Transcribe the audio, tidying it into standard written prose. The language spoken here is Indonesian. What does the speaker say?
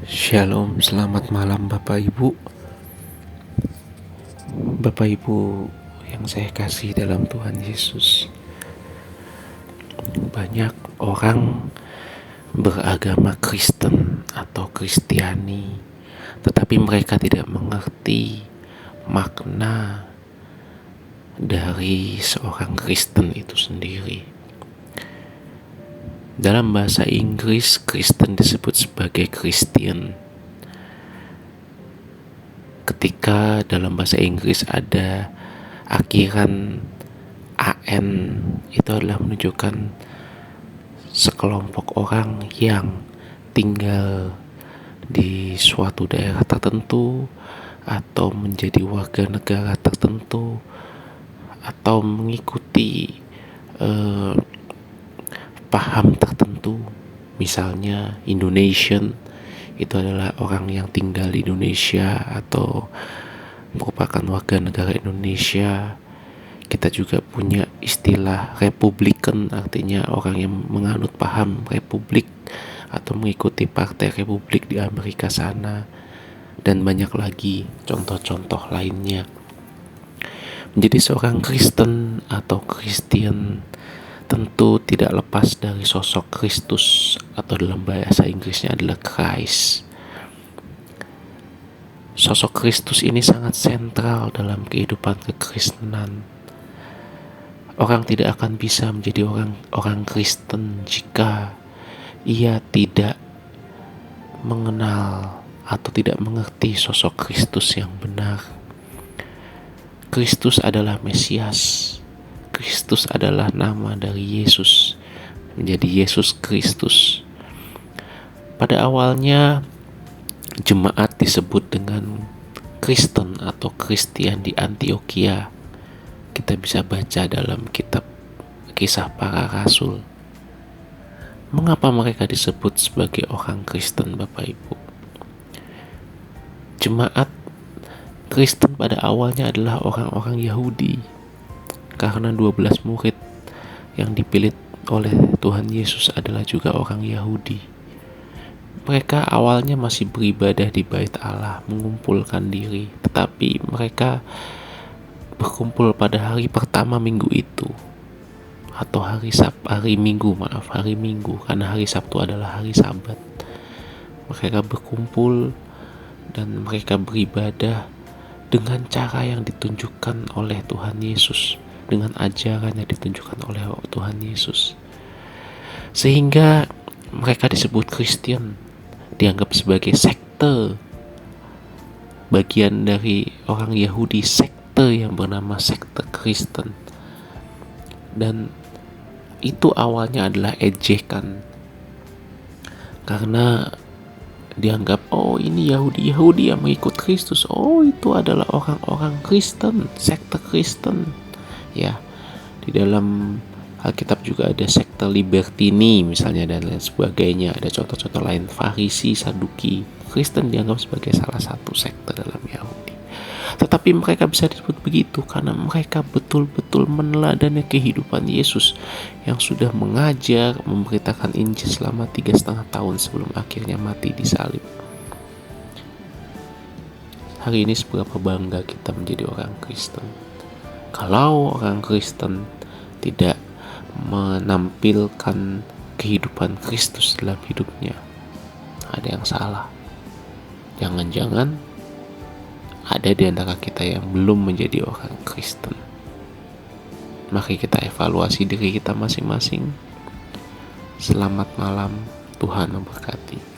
Shalom, selamat malam Bapak Ibu. Bapak Ibu yang saya kasih dalam Tuhan Yesus. Banyak orang beragama Kristen atau Kristiani, tetapi mereka tidak mengerti makna dari seorang Kristen itu sendiri. Dalam bahasa Inggris, Kristen disebut sebagai Christian. Ketika dalam bahasa Inggris ada akhiran AN, itu adalah menunjukkan sekelompok orang yang tinggal di suatu daerah tertentu, atau menjadi warga negara tertentu, atau mengikuti paham tertentu. Misalnya Indonesian itu adalah orang yang tinggal di Indonesia atau merupakan warga negara Indonesia. Kita juga punya istilah Republikan, artinya orang yang menganut paham Republik atau mengikuti partai Republik di Amerika sana, dan banyak lagi contoh-contoh lainnya. Menjadi seorang Kristen atau Christian tentu tidak lepas dari sosok Kristus, atau dalam bahasa Inggrisnya adalah Christ. Sosok Kristus ini sangat sentral dalam kehidupan kekristenan. Orang tidak akan bisa menjadi orang Kristen jika ia tidak mengenal atau tidak mengerti sosok Kristus yang benar. Kristus adalah Mesias. Kristus adalah nama dari Yesus, menjadi Yesus Kristus. Pada awalnya jemaat disebut dengan Kristen atau Kristian di Antioquia. Kita bisa baca dalam kitab Kisah Para Rasul. Mengapa mereka disebut sebagai orang Kristen, Bapak Ibu? Jemaat Kristen pada awalnya adalah orang-orang Yahudi, karena 12 murid yang dipilih oleh Tuhan Yesus adalah juga orang Yahudi. Mereka awalnya masih beribadah di Bait Allah, mengumpulkan diri, tetapi mereka berkumpul pada hari pertama minggu itu, atau hari Minggu, karena hari Sabtu adalah hari Sabat. Mereka berkumpul dan mereka beribadah dengan cara yang ditunjukkan oleh Tuhan Yesus, dengan ajaran yang ditunjukkan oleh Tuhan Yesus, sehingga mereka disebut Kristen, dianggap sebagai sekte, bagian dari orang Yahudi, sekte yang bernama sekte Kristen. Dan itu awalnya adalah ejekan, karena dianggap, oh ini Yahudi yang mengikut Kristus, oh itu adalah orang-orang Kristen, sekte Kristen. Ya, di dalam Alkitab juga ada sekte Libertini misalnya, dan lain sebagainya. Ada contoh-contoh lain, Farisi, Saduki. Kristen dianggap sebagai salah satu sekte dalam Yahudi. Tetapi mereka bisa disebut begitu karena mereka betul-betul meneladani kehidupan Yesus yang sudah mengajar, memberitakan Injil selama 3,5 tahun sebelum akhirnya mati di salib. Hari ini seberapa bangga kita menjadi orang Kristen. Kalau orang Kristen tidak menampilkan kehidupan Kristus dalam hidupnya, ada yang salah. Jangan-jangan ada di antara kita yang belum menjadi orang Kristen. Mari kita evaluasi diri kita masing-masing. Selamat malam, Tuhan memberkati.